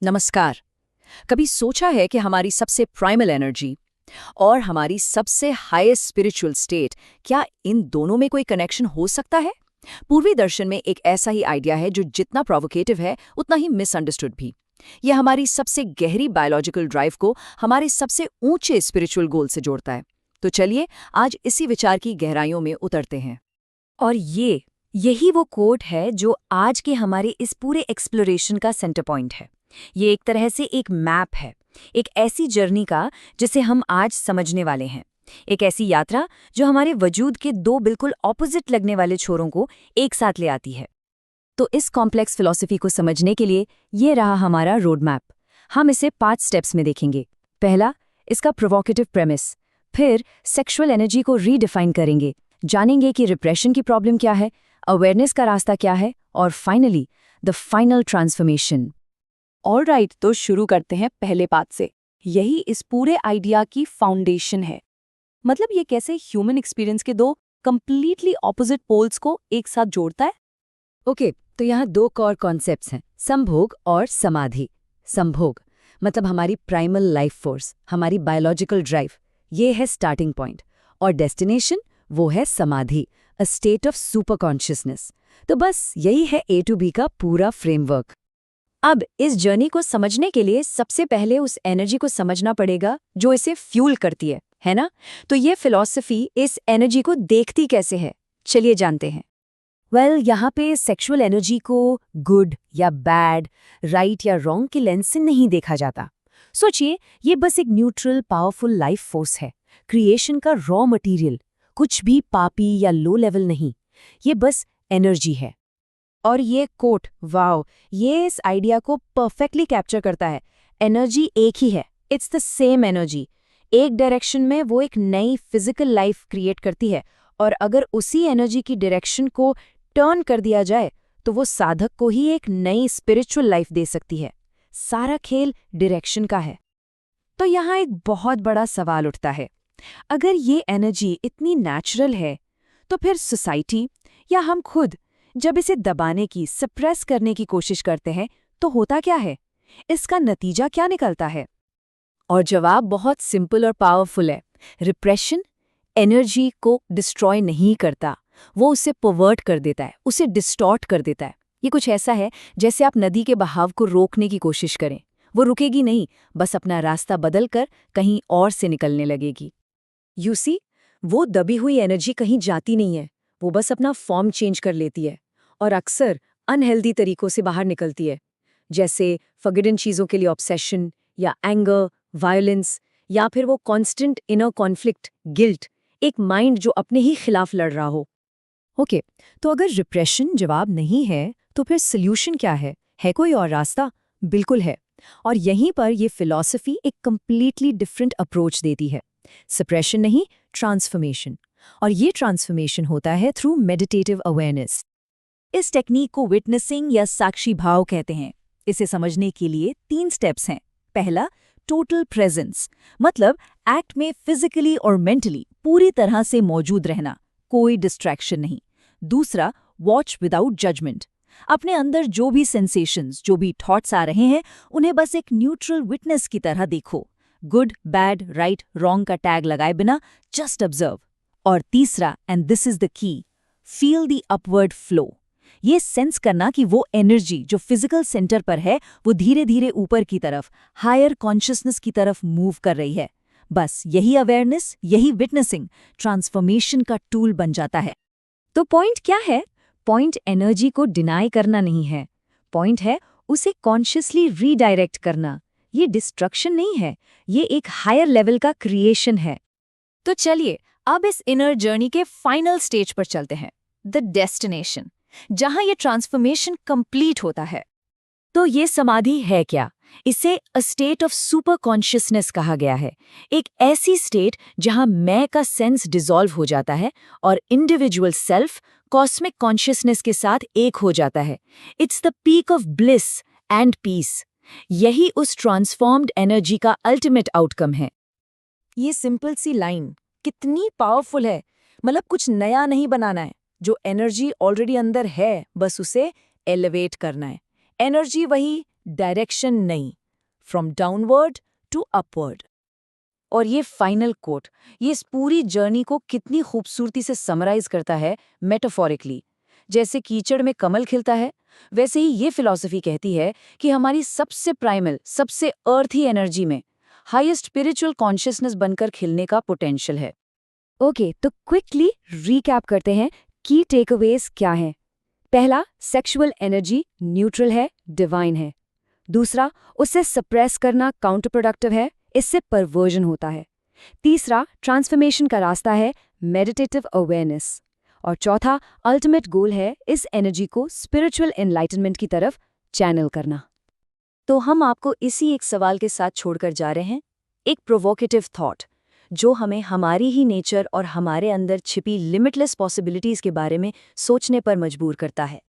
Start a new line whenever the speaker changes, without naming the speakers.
नमस्कार। कभी सोचा है कि हमारी सबसे प्राइमल एनर्जी और हमारी सबसे हाईएस्ट स्पिरिचुअल स्टेट, क्या इन दोनों में कोई कनेक्शन हो सकता है? पूर्वी दर्शन में एक ऐसा ही आइडिया है जो जितना प्रोवोकेटिव है उतना ही मिसअंडरस्टूड भी। यह हमारी सबसे गहरी बायोलॉजिकल ड्राइव को हमारे सबसे ऊंचे स्पिरिचुअल गोल से जोड़ता है। तो चलिए आज इसी विचार की गहराइयों में उतरते हैं।
और यही वो कोट है जो आज के हमारे इस पूरे एक्सप्लोरेशन का सेंटर पॉइंट है। ये एक तरह से एक मैप है, एक ऐसी जर्नी का जिसे हम आज समझने वाले हैं। एक ऐसी यात्रा जो हमारे वजूद के दो बिल्कुल ऑपोजिट लगने वाले छोरों को एक साथ ले आती है। तो इस कॉम्प्लेक्स फिलॉसफी को समझने के लिए ये रहा हमारा रोड मैप। हम इसे 5 स्टेप्स में देखेंगे। पहला, इसका प्रोवोकेटिव प्रेमिस। फिर सेक्सुअल एनर्जी को रीडिफाइन करेंगे, जानेंगे कि रिप्रेशन की प्रॉब्लम क्या है, अवेयरनेस का रास्ता क्या है, और finally the final transformation.
Alright, तो शुरू करते हैं पहले पार्ट से। यही इस पूरे आइडिया की फाउंडेशन है। मतलब ये कैसे ह्यूमन एक्सपीरियंस के दो कंप्लीटली ऑपोजिट पोल्स को एक साथ जोड़ता है।
ओके, तो यहाँ 2 कोर कॉन्सेप्ट्स हैं, संभोग और समाधि। संभोग मतलब हमारी प्राइमल लाइफ फोर्स, हमारी बायोलॉजिकल ड्राइव, ये है स्टार्टिंग पॉइंट। और डेस्टिनेशन वो है समाधि, a state of super consciousness. तो बस यही है A to B का पूरा फ्रेमवर्क। अब इस जर्नी को समझने के लिए सबसे पहले उस एनर्जी को समझना पड़ेगा जो इसे फ्यूल करती है ना? तो ये फिलॉसफी इस एनर्जी को देखती कैसे है, चलिए जानते हैं। यहाँ पे सेक्सुअल एनर्जी को गुड या बैड, राइट या रॉन्ग के लेंस से नहीं देखा जाता। सोचिए, ये बस एक न्यूट्रल पावरफुल लाइफ फोर्स है, क्रिएशन का रॉ मटेरियल, कुछ भी पापी या लो लेवल नहीं, ये बस एनर्जी है। और ये कोट, वाओ, ये इस आइडिया को परफेक्टली कैप्चर करता है। एनर्जी एक ही है, इट्स द सेम एनर्जी। एक डायरेक्शन में वो एक नई फिजिकल लाइफ क्रिएट करती है, और अगर उसी एनर्जी की डायरेक्शन को टर्न कर दिया जाए तो वो साधक को ही एक नई स्पिरिचुअल लाइफ दे सकती है। सारा खेल डायरेक्शन का है। तो यहाँ एक बहुत बड़ा सवाल उठता है, अगर ये एनर्जी इतनी नेचुरल है तो फिर सोसाइटी या हम खुद जब इसे दबाने की, सप्रेस करने की कोशिश करते हैं तो होता क्या है? इसका नतीजा क्या निकलता है? और जवाब बहुत सिंपल और पावरफुल है। रिप्रेशन एनर्जी को डिस्ट्रॉय नहीं करता, वो उसे परवर्ट कर देता है, उसे डिस्टॉर्ट कर देता है। ये कुछ ऐसा है जैसे आप नदी के बहाव को रोकने की कोशिश करें, वो रुकेगी नहीं, बस अपना रास्ता बदलकर कहीं और से निकलने लगेगी। यू सी, वो दबी हुई एनर्जी कहीं जाती नहीं है, वो बस अपना फॉर्म चेंज कर लेती है, और अक्सर अनहेल्दी तरीकों से बाहर निकलती है, जैसे फॉरबिडन चीज़ों के लिए ऑब्सेशन, या एंगर, वायलेंस, या फिर वो कांस्टेंट इनर कॉन्फ्लिक्ट, गिल्ट, एक माइंड जो अपने ही खिलाफ लड़ रहा हो। ओके, तो अगर रिप्रेशन जवाब नहीं है तो फिर सोल्यूशन क्या है? है कोई और रास्ता? बिल्कुल है। और यहीं पर ये फिलॉसफी एक कंप्लीटली डिफरेंट अप्रोच देती है। सप्रेशन नहीं, ट्रांसफॉर्मेशन। और ये ट्रांसफॉर्मेशन होता है थ्रू मेडिटेटिव अवेयरनेस। इस टेक्निक को विटनेसिंग या साक्षी भाव कहते हैं। इसे समझने के लिए 3 स्टेप्स हैं। पहला, टोटल प्रेजेंस, मतलब एक्ट में फिजिकली और मेंटली पूरी तरह से मौजूद रहना, कोई डिस्ट्रैक्शन नहीं। दूसरा, वॉच विदाउट जजमेंट, अपने अंदर जो भी सेंसेशंस, जो भी थॉट्स आ रहे हैं उन्हें बस एक न्यूट्रल विटनेस की तरह देखो, गुड, बैड, राइट, रॉन्ग का टैग लगाए बिना जस्ट ऑब्जर्व। और तीसरा, and this is the key, feel the upward flow, ये सेंस करना कि वो एनर्जी जो फिजिकल सेंटर पर है वो धीरे धीरे ऊपर की तरफ, हायर कॉन्शियसनेस की तरफ मूव कर रही है। बस यही अवेयरनेस, यही विटनेसिंग ट्रांसफॉर्मेशन का टूल बन जाता है। तो पॉइंट क्या है? पॉइंट एनर्जी को डिनाई करना नहीं है, पॉइंट है उसे कॉन्शियसली रीडायरेक्ट करना। ये डिस्ट्रक्शन नहीं है, ये एक हायर लेवल का क्रिएशन है।
तो चलिए अब इस इनर जर्नी के फाइनल स्टेज पर चलते हैं, द डेस्टिनेशन, जहां ये ट्रांसफॉर्मेशन कंप्लीट होता है।
तो ये समाधि है क्या? इसे a state of super consciousness कहा गया है। एक ऐसी स्टेट जहां मैं का सेंस डिसॉल्व हो जाता है और इंडिविजुअल सेल्फ कॉस्मिक कॉन्शियसनेस के साथ एक हो जाता है। It's the peak of bliss and peace. यही उस ट्रांसफॉर्म्ड एनर्जी का अल्टीमेट आउटकम है। ये सिंपल सी लाइन कितनी पावरफुल है। मतलब कुछ नया नहीं बनाना है, जो एनर्जी ऑलरेडी अंदर है बस उसे एलिवेट करना है। एनर्जी वही,
डायरेक्शन नहीं, फ्रॉम डाउनवर्ड टू अपवर्ड।
और ये फाइनल कोट, ये इस पूरी जर्नी को कितनी खूबसूरती से समराइज करता है मेटाफोरिकली। जैसे कीचड़ में कमल खिलता है, वैसे ही ये फिलॉसफी कहती है कि हमारी सबसे प्राइमल, सबसे अर्थी एनर्जी में हाईएस्ट स्पिरिचुअल कॉन्शियसनेस बनकर खिलने का पोटेंशियल है। ओके, तो क्विकली रीकैप करते हैं की टेकअवेज क्या हैं। पहला, सेक्सुअल एनर्जी न्यूट्रल है, डिवाइन है। दूसरा, उसे सप्रेस करना काउंटर प्रोडक्टिव है, इससे परवर्जन होता है। तीसरा, ट्रांसफॉर्मेशन का रास्ता है, मेडिटेटिव अवेयरनेस। और चौथा, अल्टीमेट गोल है इस एनर्जी को स्पिरिचुअल एनलाइटनमेंट की तरफ चैनल करना। तो हम आपको इसी एक सवाल के साथ छोड़कर जा रहे हैं, एक प्रोवोकेटिव थॉट जो हमें हमारी ही नेचर और हमारे अंदर छिपी लिमिटलेस पॉसिबिलिटीज के बारे में सोचने पर मजबूर करता है।